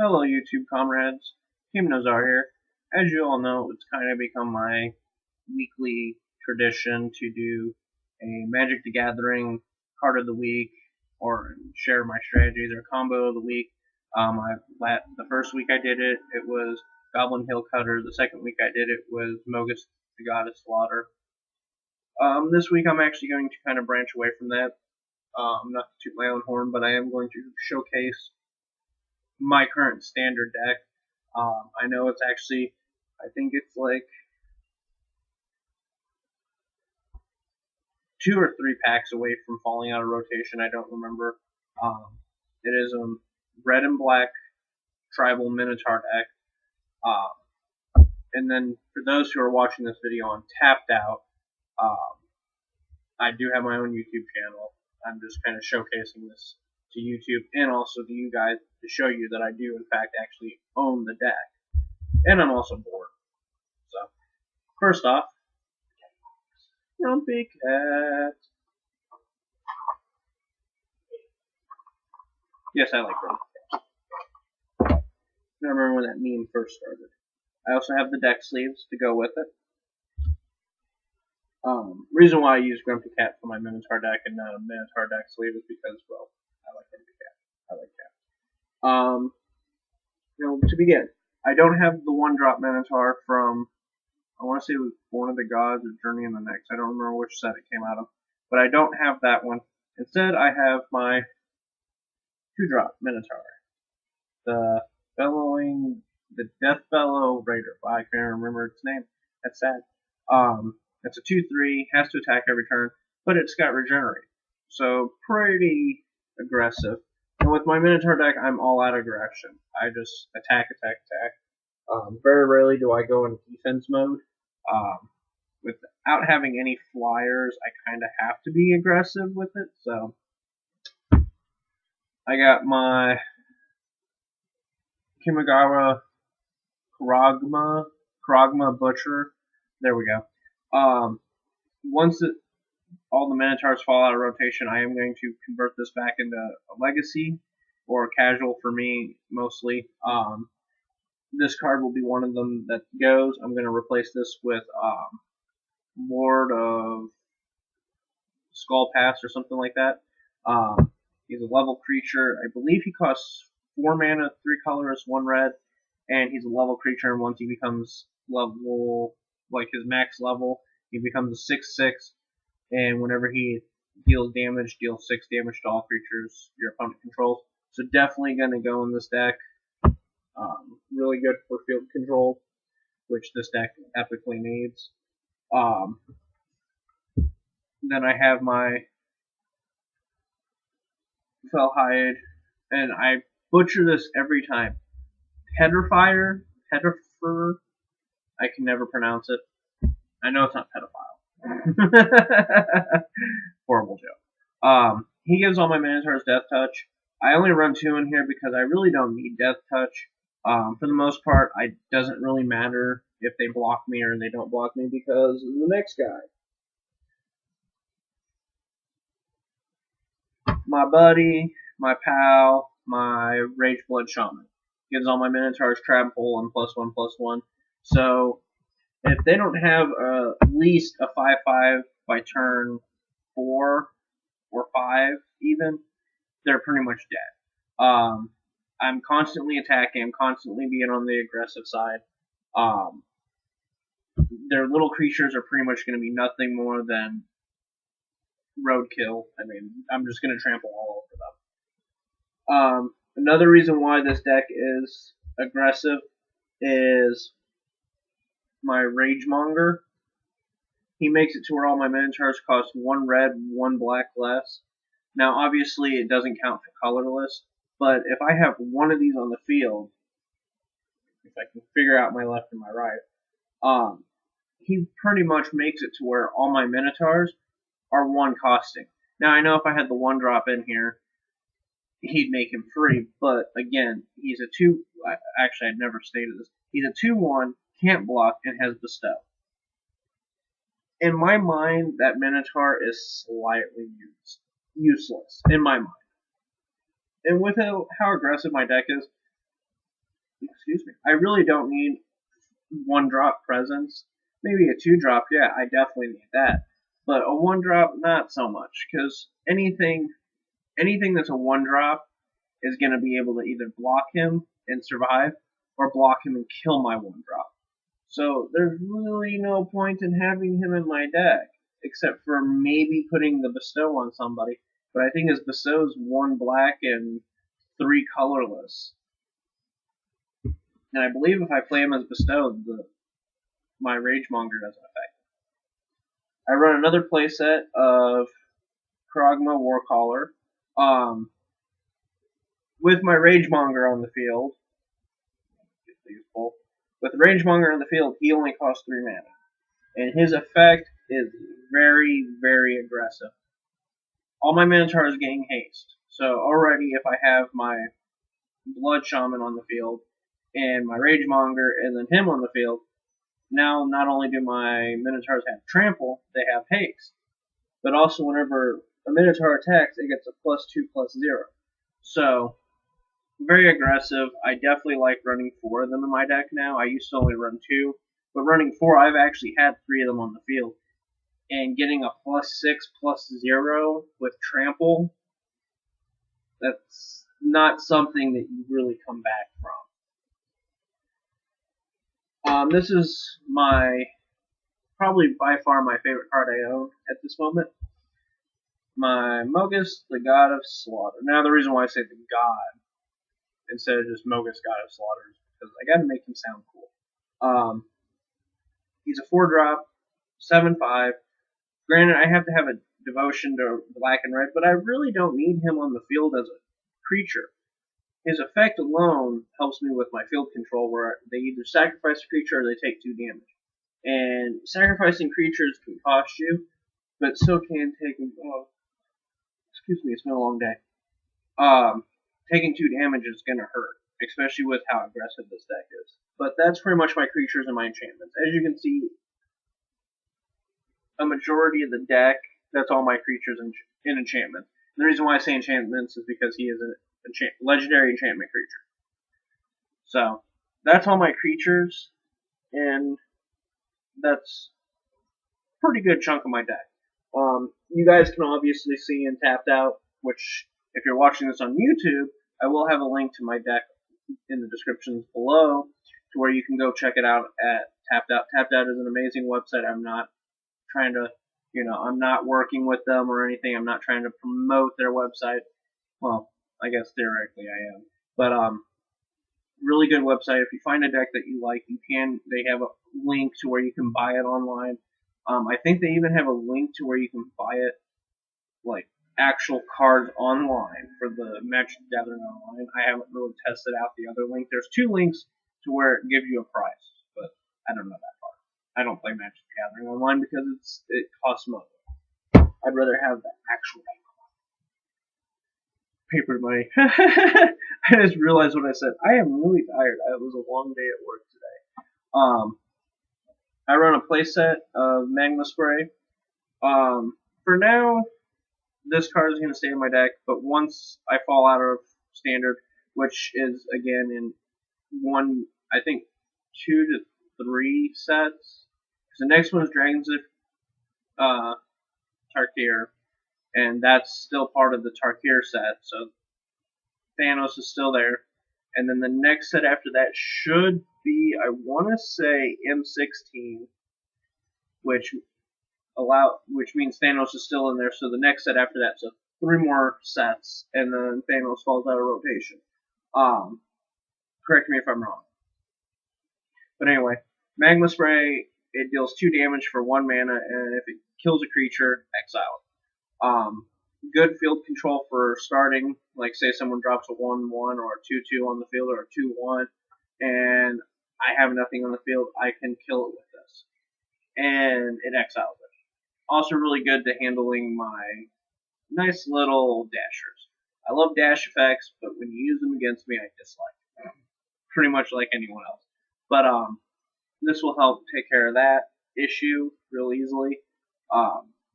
Hello YouTube comrades, Team Nazar here. As you all know, it's kind of become my weekly tradition to do a Magic the Gathering card of the week, or share my strategies, or combo of the week. The first week I did it, it was Goblin Hill Cutter. The second week I did it was Mogis the Goddess Slaughter. This week I'm actually going to kind of branch away from that. Not to toot my own horn, but I am going to showcase my current standard deck. I know it's actually, I think it's like 2 or 3 packs away from falling out of rotation. I don't remember. It is a red and black tribal Minotaur deck. And then for those who are watching this video on Tapped Out, I do have my own YouTube channel. I'm just kind of showcasing this to YouTube and also to you guys to show you that I do in fact actually own the deck. And I'm also bored. So, first off, Grumpy Cat. Yes, I like Grumpy Cat. I remember when that meme first started. I also have the deck sleeves to go with it. Reason why I use Grumpy Cat for my Minotaur deck and not a Minotaur deck sleeve is because, well, I like Grumpy Cat. I like cat. To begin, I don't have the one-drop Minotaur from, I want to say it was Born of the Gods or Journey in the Next. I don't remember which set it came out of. But I don't have that one. Instead, I have my 2-drop Minotaur. The Death Bellow Raider. I can't remember its name. That's sad. It's a 2/3, has to attack every turn, but it's got Regenerate. So, pretty aggressive. And with my Minotaur deck, I'm all out of aggression. I just attack. Very rarely do I go in defense mode. Without having any flyers, I kind of have to be aggressive with it. So, I got my Kamigawa Kragma Butcher. There we go. Once all the Minotaurs fall out of rotation, I am going to convert this back into a Legacy, or a casual for me, mostly. This card will be one of them that goes. I'm going to replace this with Lord of Skull Pass or something like that. He's a level creature. I believe he costs 4 mana, 3 colors, 1 red, and he's a level creature, and once he becomes level, like his max level, he becomes a 6/6, and whenever he deals damage, deals 6 damage to all creatures your opponent controls. So definitely going to go in this deck. Really good for field control, which this deck epically needs. Then I have my Fellhide, and I butcher this every time. Headerfire, I can never pronounce it. I know it's not pedophile. Horrible joke. He gives all my Minotaurs Death Touch. I only run 2 in here because I really don't need Death Touch. For the most part, it doesn't really matter if they block me or they don't block me because of the next guy. My buddy, my pal, my Rage Blood Shaman. Gives all my Minotaurs Trample and +1/+1. So, if they don't have at least a 5/5 by turn 4 or 5 even, they're pretty much dead. I'm constantly attacking, I'm constantly being on the aggressive side. Their little creatures are pretty much going to be nothing more than roadkill. I mean, I'm just going to trample all over them. Another reason why this deck is aggressive is my Ragemonger. He makes it to where all my Minotaurs cost 1 red, 1 black less. Now, obviously, it doesn't count for colorless, but if I have one of these on the field, if I can figure out my left and my right, he pretty much makes it to where all my Minotaurs are 1 costing. Now, I know if I had the 1-drop in here, he'd make him free, but again, he's a 2. Actually, I'd never stated this. He's a 2/1, can't block, and has Bestow. In my mind, that Minotaur is slightly useless, in my mind. And with how aggressive my deck is, excuse me, I really don't need 1-drop presence. Maybe a 2-drop, yeah, I definitely need that. But a 1-drop, not so much, because anything that's a 1-drop is going to be able to either block him and survive, or block him and kill my 1-drop. So there's really no point in having him in my deck, except for maybe putting the bestow on somebody. But I think his bestow's 1 black and 3 colorless. And I believe if I play him as bestowed, my Ragemonger doesn't affect him. I run another playset of Krogma Warcaller. With my Ragemonger on the field, with Ragemonger on the field, he only costs 3 mana. And his effect is very, very aggressive. All my Minotaurs gain haste. So already if I have my Blood Shaman on the field, and my Ragemonger, and then him on the field, now not only do my Minotaurs have trample, they have haste. But also whenever a Minotaur attacks, it gets a +2/+0. So, very aggressive. I definitely like running 4 of them in my deck now. I used to only run 2. But running 4, I've actually had 3 of them on the field. And getting a +6/+0 with trample, that's not something that you really come back from. This is probably by far my favorite card I own at this moment. My Mogis, the God of Slaughter. Now the reason why I say the God instead of just Mogis, God of Slaughter, is because I gotta make him sound cool. He's a 4-drop, 7/5. Granted, I have to have a devotion to black and red, but I really don't need him on the field as a creature. His effect alone helps me with my field control, where they either sacrifice a creature or they take 2 damage. And sacrificing creatures can cost you, but so can taking. Oh, excuse me, it's been a long day. Taking 2 damage is gonna hurt, especially with how aggressive this deck is. But that's pretty much my creatures and my enchantments. As you can see, a majority of the deck, that's all my creatures and enchantments. And the reason why I say enchantments is because he is a legendary enchantment creature. So, that's all my creatures, and that's a pretty good chunk of my deck. You guys can obviously see in Tapped Out, which, if you're watching this on YouTube, I will have a link to my deck in the descriptions below, to where you can go check it out at Tapped Out. Tapped Out is an amazing website. I'm not trying to, I'm not working with them or anything. I'm not trying to promote their website. Well, I guess theoretically I am. But, really good website. If you find a deck that you like, they have a link to where you can buy it online. I think they even have a link to where you can buy it, like, actual cards online for the Magic the Gathering online. I haven't really tested out the other link. There's 2 links to where it gives you a price, but I don't know that part. I don't play Magic the Gathering online because it costs money. I'd rather have the actual paper money. I just realized what I said. I am really tired. It was a long day at work today. I run a playset of Magma Spray. For now, this card is going to stay in my deck, but once I fall out of Standard, which is, again, in I think 2 to 3 sets. The next one is Dragons of Tarkir, and that's still part of the Tarkir set, so Thanos is still there. And then the next set after that should be, I want to say, M16, which means Thanos is still in there, so the next set after that, so 3 more sets, and then Thanos falls out of rotation. Correct me if I'm wrong. But anyway, Magma Spray, it deals 2 damage for 1 mana, and if it kills a creature, exile it. Good field control for starting, like say someone drops a 1/1 or a 2/2 on the field, or a 2/1, and I have nothing on the field, I can kill it with this. And it exiles it. Also really good to handling my nice little dashers. I love dash effects, but when you use them against me, I dislike them. Pretty much like anyone else. But this will help take care of that issue real easily.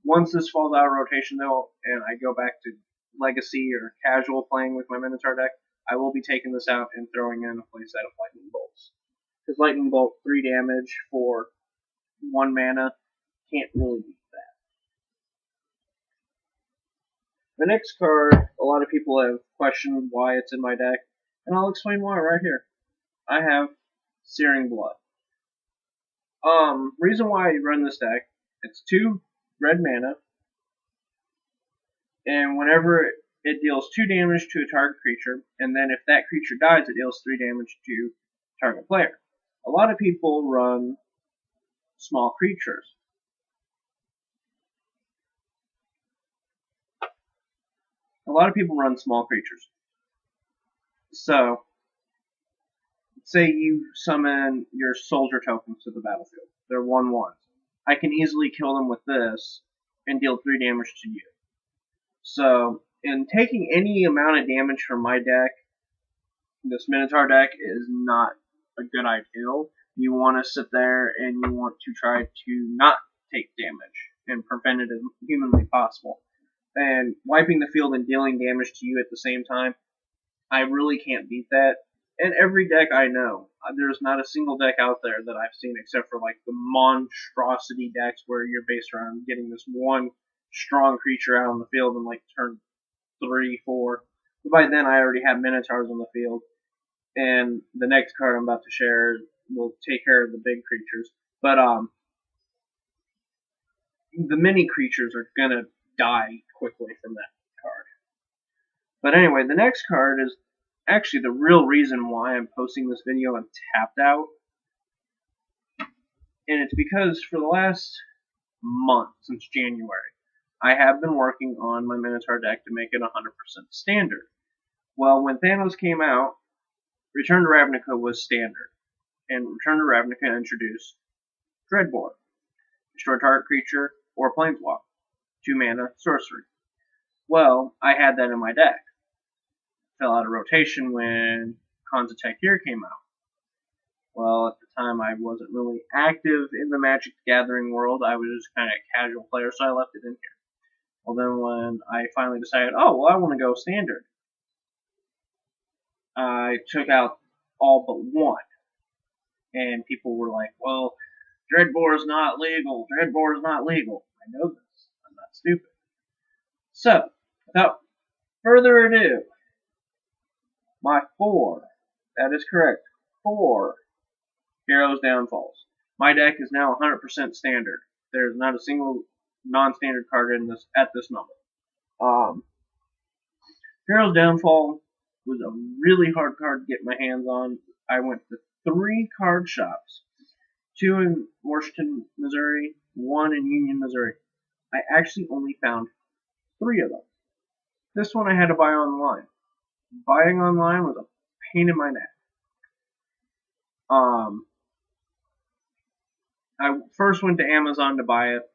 Once this falls out of rotation, though, and I go back to Legacy or casual playing with my Minotaur deck, I will be taking this out and throwing in a playset of Lightning Bolts. Because Lightning Bolt, 3 damage for 1 mana, can't really beat that. The next card, a lot of people have questioned why it's in my deck, and I'll explain why right here. I have Searing Blood. Reason why I run this deck, it's 2 red mana, and whenever it deals 2 damage to a target creature, and then if that creature dies, it deals 3 damage to target player. A lot of people run small creatures. So, say you summon your soldier tokens to the battlefield. They're 1/1s. I can easily kill them with this and deal 3 damage to you. So, in taking any amount of damage from my deck, this Minotaur deck is not a good idea. You want to sit there and you want to try to not take damage and prevent it as humanly possible. And wiping the field and dealing damage to you at the same time, I really can't beat that. And every deck I know, there's not a single deck out there that I've seen except for like the monstrosity decks where you're based around getting this one strong creature out on the field in like turn 3, 4. But by then I already have Minotaurs on the field. And the next card I'm about to share will take care of the big creatures. But the mini creatures are gonna die quickly from that card. But anyway, the next card is actually the real reason why I'm posting this video on Tapped Out. And it's because for the last month, since January, I have been working on my Minotaur deck to make it 100% standard. Well, when Thanos came out, Return to Ravnica was standard. And Return to Ravnica introduced Dreadbore. Destroy target creature or planeswalker. 2 mana sorcery. Well, I had that in my deck. Fell out of rotation when Khans Attack Here came out. Well, at the time I wasn't really active in the Magic the Gathering world. I was just kind of a casual player, so I left it in here. Well, then when I finally decided, oh, well, I want to go standard, I took out all but 1. And people were like, well, Dreadbore is not legal. Dreadbore is not legal. I know this. I'm not stupid. So, without further ado, my 4, that is correct, 4 Heroes Downfalls. My deck is now 100% standard. There's not a single non-standard card in this at this moment. Heroes Downfall was a really hard card to get my hands on. I went to 3 card shops, 2 in Washington, Missouri, 1 in Union, Missouri. I actually only found 3 of them. This one I had to buy online. Buying online was a pain in my neck. I first went to Amazon to buy it.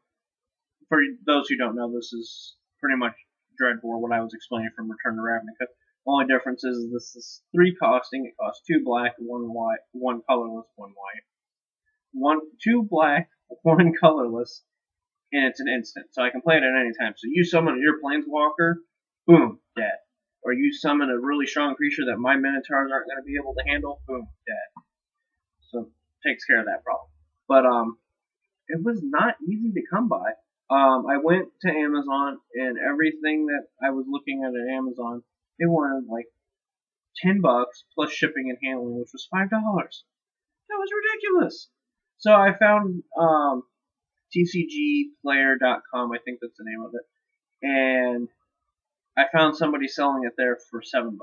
For those who don't know, this is pretty much Dreadbore, what I was explaining from Return to Ravnica. The only difference is this is 3 costing. It costs 2 black, 1 white, 1 colorless, 1 white. 2 black, 1 colorless, and it's an instant. So I can play it at any time. So you summon your Planeswalker, boom, dead. Or you summon a really strong creature that my Minotaurs aren't going to be able to handle, boom, dead. So takes care of that problem. But it was not easy to come by. I went to Amazon, and everything that I was looking at Amazon, they wanted like $10 plus shipping and handling, which was $5. That was ridiculous. So I found TCGplayer.com, I think that's the name of it, and I found somebody selling it there for $7,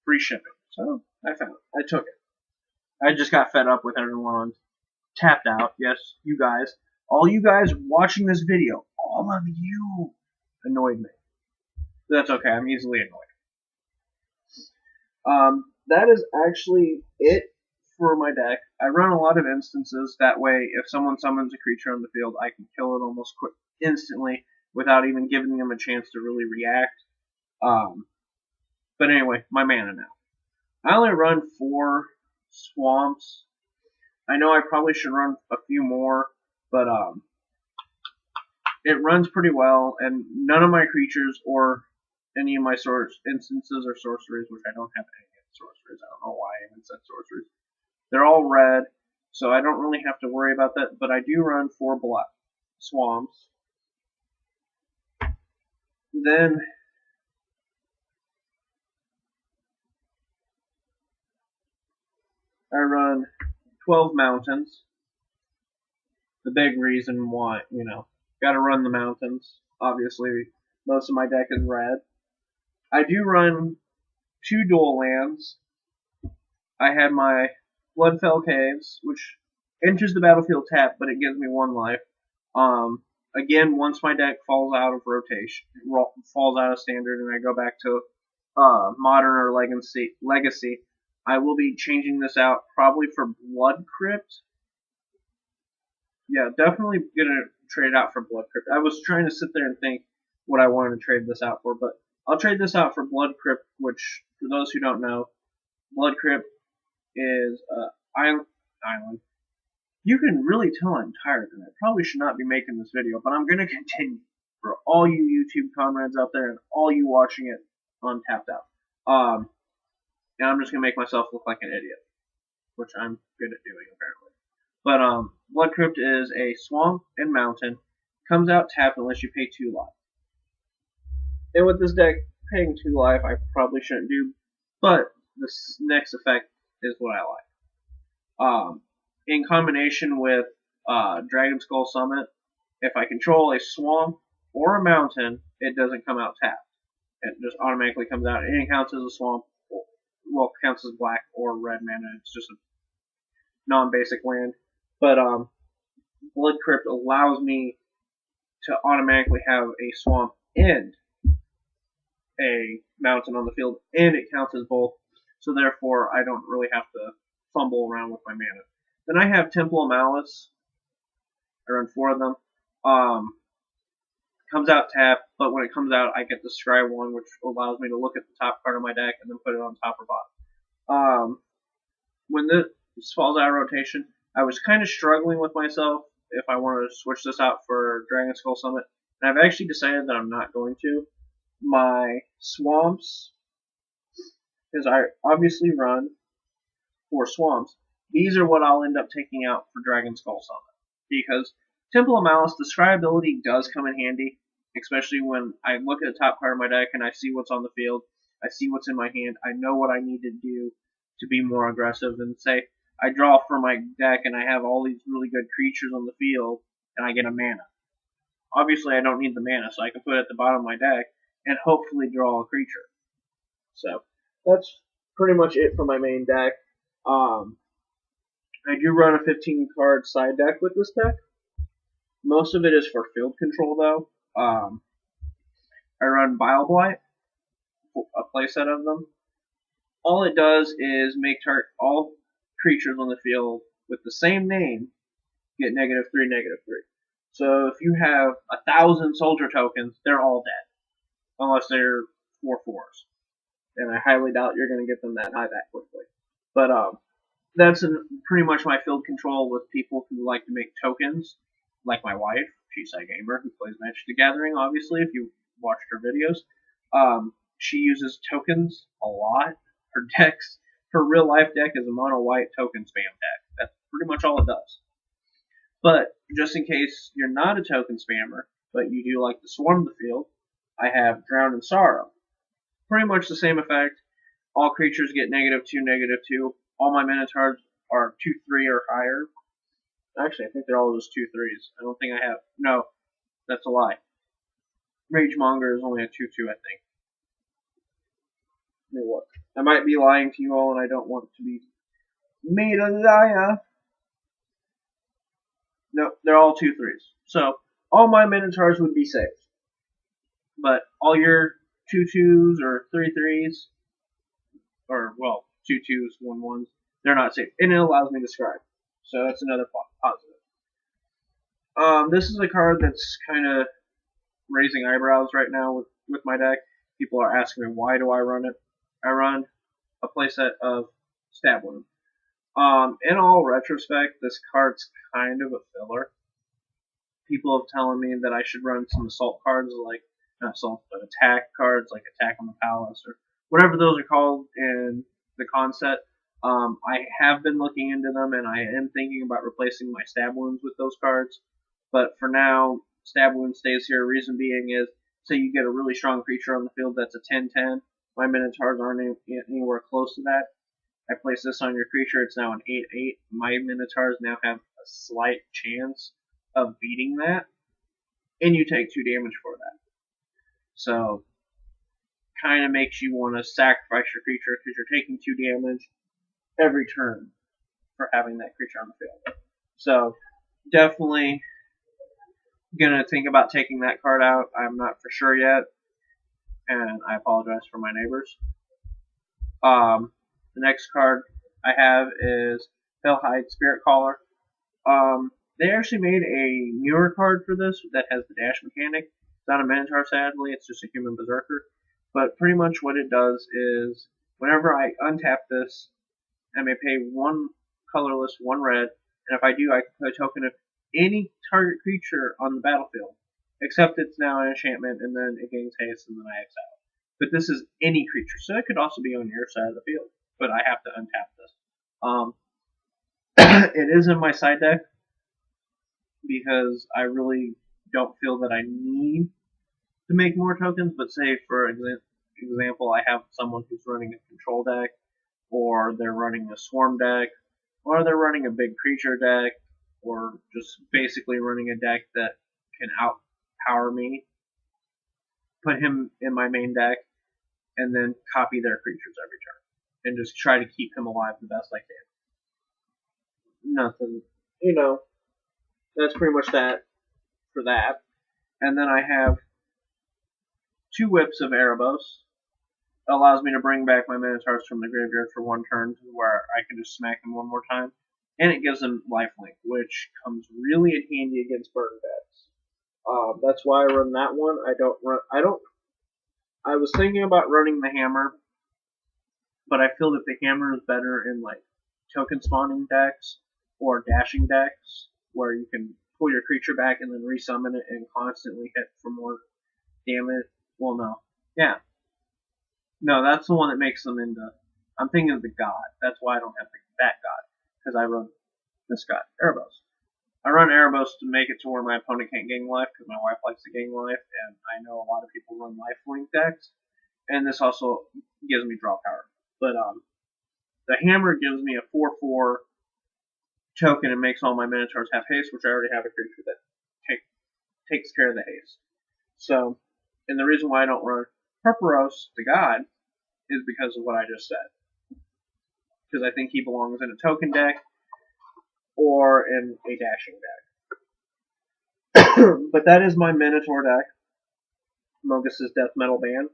free shipping. So I found it. I took it. I just got fed up with everyone on Tapped Out. Yes, you guys. All you guys watching this video, all of you annoyed me. That's okay. I'm easily annoyed. That is actually it for my deck. I run a lot of instances. That way, if someone summons a creature on the field, I can kill it almost instantly without even giving them a chance to really react. But anyway, my mana now. I only run 4 swamps. I know I probably should run a few more, but it runs pretty well, and none of my creatures or any of my instances or sorceries, which I don't have any They're all red, so I don't really have to worry about that, but I do run 4 black swamps. Then I run 12 mountains. The big reason why, gotta run the mountains. Obviously, most of my deck is red. I do run 2 dual lands. I have my Bloodfell Caves, which enters the battlefield tapped, but it gives me 1 life. Again, once my deck falls out of rotation, falls out of standard, and I go back to modern or legacy, I will be changing this out probably for Blood Crypt. Yeah, definitely gonna trade it out for Blood Crypt. I was trying to sit there and think what I wanted to trade this out for, but I'll trade this out for Blood Crypt, which, for those who don't know, Blood Crypt is island. You can really tell I'm tired, and I probably should not be making this video, but I'm going to continue for all you YouTube comrades out there and all you watching it on Tapped Out. And I'm just going to make myself look like an idiot, which I'm good at doing, apparently. But Blood Crypt is a swamp and mountain. Comes out tapped unless you pay 2 life. And with this deck, paying 2 life I probably shouldn't do, but this next effect is what I like. In combination with Dragon Skull Summit, if I control a swamp or a mountain, it doesn't come out tapped. It just automatically comes out, and it counts as a swamp, well, counts as black or red mana. It's just a non-basic land. But Blood Crypt allows me to automatically have a swamp and a mountain on the field, and it counts as both. So therefore, I don't really have to fumble around with my mana. Then I have Temple of Malice. I run 4 of them. Comes out tapped, but when it comes out, I get the Scry 1, which allows me to look at the top card of my deck and then put it on top or bottom. When this falls out of rotation, I was kind of struggling with myself if I wanted to switch this out for Dragon Skull Summit, and I've actually decided that I'm not going to. My swamps, because I obviously run 4 swamps, these are what I'll end up taking out for Dragon Skull Summit. Because Temple of Malice, the Scry ability does come in handy, especially when I look at the top card of my deck and I see what's on the field, I see what's in my hand, I know what I need to do to be more aggressive, and say I draw for my deck and I have all these really good creatures on the field and I get a mana. Obviously I don't need the mana, so I can put it at the bottom of my deck and hopefully draw a creature. So that's pretty much it for my main deck. I do run a 15 card side deck with this deck. Most of it is for field control though. I run Bile Blight, a playset of them. All it does is make all creatures on the field with the same name get -3, -3. So if you have 1,000 soldier tokens, they're all dead. Unless they're 4/4s. And I highly doubt you're going to get them that high that quickly. But that's pretty much my field control with people who like to make tokens, like my wife. She's a gamer who plays Magic the Gathering, obviously, if you watched her videos. She uses tokens a lot. Her real life deck is a mono white token spam deck. That's pretty much all it does. But just in case you're not a token spammer, but you do like to swarm the field, I have Drown in Sorrow. Pretty much the same effect. All creatures get -2, -2. All my Minotaurs are 2/3 or higher. Actually, I think they're all just 2/3s. I don't think I have. No, that's a lie. Ragemonger is only a 2/2, I think. Let me look. I might be lying to you all, and I don't want to be made a liar. No, they're all 2/3s. So all my Minotaurs would be saved. But all your 2/2s or 3/3s, or, well, 2/2s, 1/1s, they're not safe. And it allows me to scribe. So that's another positive. This is a card that's kind of raising eyebrows right now with my deck. People are asking me, why do I run it? I run a playset of Stab Wound. In all retrospect, this card's kind of a filler. People have telling me that I should run some assault cards, like, not assault, but attack cards, like Attack on the Palace, or whatever those are called in the concept. I have been looking into them, and I am thinking about replacing my stab wounds with those cards. But for now, stab wound stays here. Reason being is, say you get a really strong creature on the field that's a 10/10. My Minotaurs aren't anywhere close to that. I place this on your creature, it's now an 8/8. My Minotaurs now have a slight chance of beating that, and you take 2 damage for that. So, kind of makes you want to sacrifice your creature because you're taking 2 damage every turn for having that creature on the field. So, definitely gonna think about taking that card out. I'm not for sure yet, and I apologize for my neighbors. The next card I have is Felhide Spirit Caller. They actually made a newer card for this that has the dash mechanic. It's not a Minotaur, sadly, it's just a human berserker. But pretty much what it does is, whenever I untap this, I may pay 1 colorless, 1 red, and if I do, I can put a token of any target creature on the battlefield, except it's now an enchantment, and then it gains haste, and then I exile. But this is any creature, so it could also be on your side of the field, but I have to untap this. It is in my side deck, because I really don't feel that I need to make more tokens, but say, for example, I have someone who's running a control deck, or they're running a swarm deck, or they're running a big creature deck, or just basically running a deck that can outpower me, put him in my main deck, and then copy their creatures every turn, and just try to keep him alive the best I can. Nothing, that's pretty much that for that. And then I have 2 whips of Erebos. It allows me to bring back my Minotaurs from the graveyard for 1 turn, to where I can just smack them 1 more time. And it gives them lifelink, which comes really in handy against burn decks. That's why I run that one. I was thinking about running the hammer, but I feel that the hammer is better in like token spawning decks or dashing decks, where you can pull your creature back and then resummon it and constantly hit for more damage. Well, no. Yeah. No, that's the one that makes them into... I'm thinking of the god. That's why I don't have that god, because I run this god, Erebos. I run Erebos to make it to where my opponent can't gain life, because my wife likes to gain life, and I know a lot of people run lifelink decks, and this also gives me draw power. But the hammer gives me a 4/4 token and makes all my Minotaurs have haste, which I already have a creature that takes care of the haste. So, and the reason why I don't run Purpurose, the god, is because of what I just said. Because I think he belongs in a token deck or in a dashing deck. But that is my Minotaur deck. Mogis' Death Metal Band.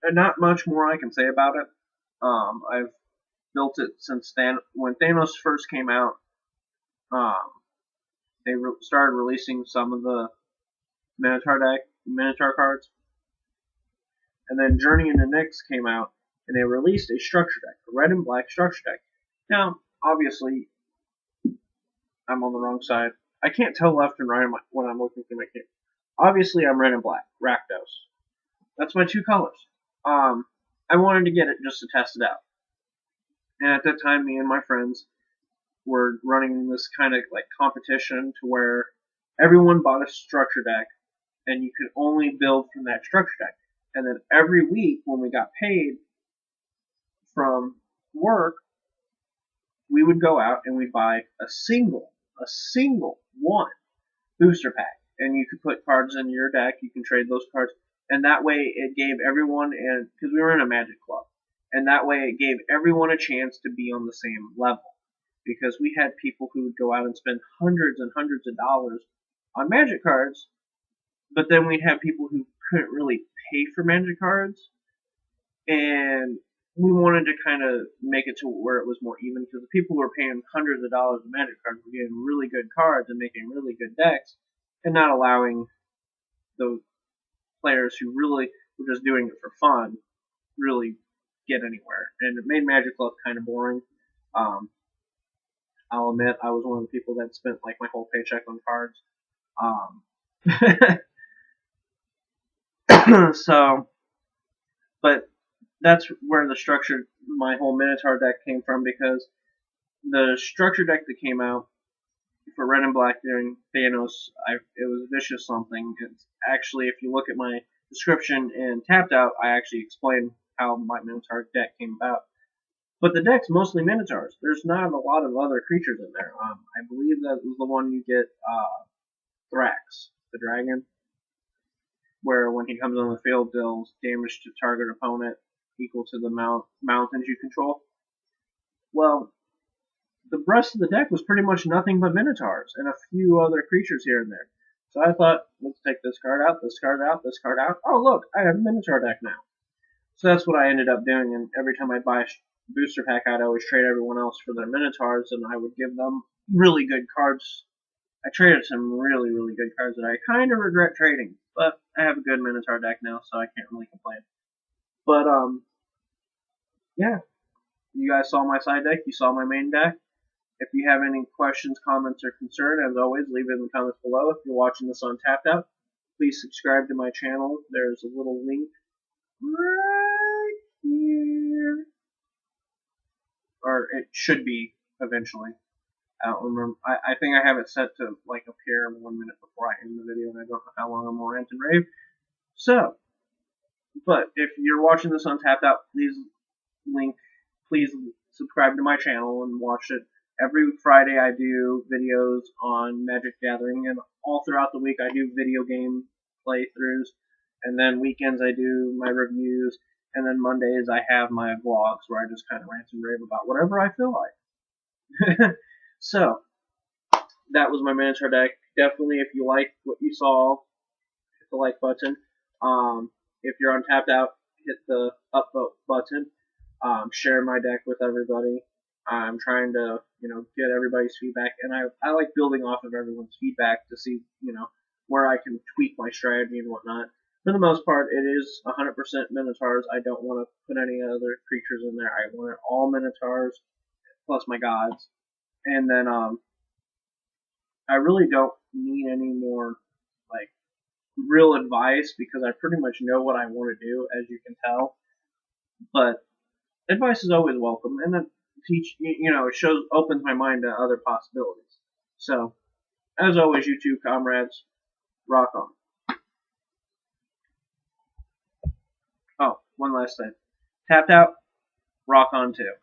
And not much more I can say about it. I've built it since when Thanos first came out. They started releasing some of the Minotaur cards. And then Journey into Nyx came out, and they released a structure deck, a red and black structure deck. Now, obviously, I'm on the wrong side. I can't tell left and right when I'm looking through my kit. Obviously, I'm red and black, Rakdos. That's my 2 colors. I wanted to get it just to test it out. And at that time, me and my friends were running this kind of like competition to where everyone bought a structure deck, and you could only build from that structure deck. And then every week when we got paid from work, we would go out and we'd buy a single one booster pack. And you could put cards in your deck, you can trade those cards. And that way it gave everyone, and because we were in a Magic club, and that way it gave everyone a chance to be on the same level. Because we had people who would go out and spend hundreds and hundreds of dollars on Magic cards, but then we'd have people who couldn't really pay for Magic cards, and we wanted to kind of make it to where it was more even, because the people who were paying hundreds of dollars of Magic cards were getting really good cards and making really good decks, and not allowing those players who really were just doing it for fun really get anywhere. And it made Magic look kind of boring. I'll admit I was one of the people that spent like my whole paycheck on cards. So, but that's where my whole Minotaur deck came from, because the structure deck that came out for Red and Black during Thanos, it was Vicious something. It's actually, if you look at my description in Tapped Out, I actually explain how my Minotaur deck came about. But the deck's mostly Minotaurs. There's not a lot of other creatures in there. I believe that was the one you get Thrax, the dragon, where when he comes on the field, deals damage to target opponent equal to the mountains you control. Well, the rest of the deck was pretty much nothing but Minotaurs and a few other creatures here and there. So I thought, let's take this card out, this card out, this card out. Oh, look, I have a Minotaur deck now. So that's what I ended up doing, and every time I'd buy a booster pack, I'd always trade everyone else for their Minotaurs, and I would give them really good cards. I traded some really, really good cards that I kind of regret trading, but I have a good Minotaur deck now, so I can't really complain. But, yeah. You guys saw my side deck, you saw my main deck. If you have any questions, comments, or concern, as always, leave it in the comments below. If you're watching this on Tapped Out, please subscribe to my channel. There's a little link right here. Or it should be eventually. I don't remember. I think I have it set to like appear 1 minute before I end the video, and I don't know how long I'm gonna rant and rave. So, but if you're watching this on Tapped Out, please subscribe to my channel and watch it. Every Friday I do videos on Magic Gathering, and all throughout the week I do video game playthroughs, and then weekends I do my reviews, and then Mondays I have my vlogs where I just kind of rant and rave about whatever I feel like. So, that was my Minotaur deck. Definitely, if you like what you saw, hit the like button. If you're on Tapped Out, hit the up vote button. Share my deck with everybody. I'm trying to, get everybody's feedback, and I like building off of everyone's feedback to see, where I can tweak my strategy and whatnot. For the most part, it is 100% Minotaurs. I don't want to put any other creatures in there. I want it all Minotaurs, plus my gods. And then, I really don't need any more, real advice, because I pretty much know what I want to do, as you can tell. But advice is always welcome, and it opens my mind to other possibilities. So, as always, you two comrades, rock on. Oh, one last thing. Tapped Out, rock on too.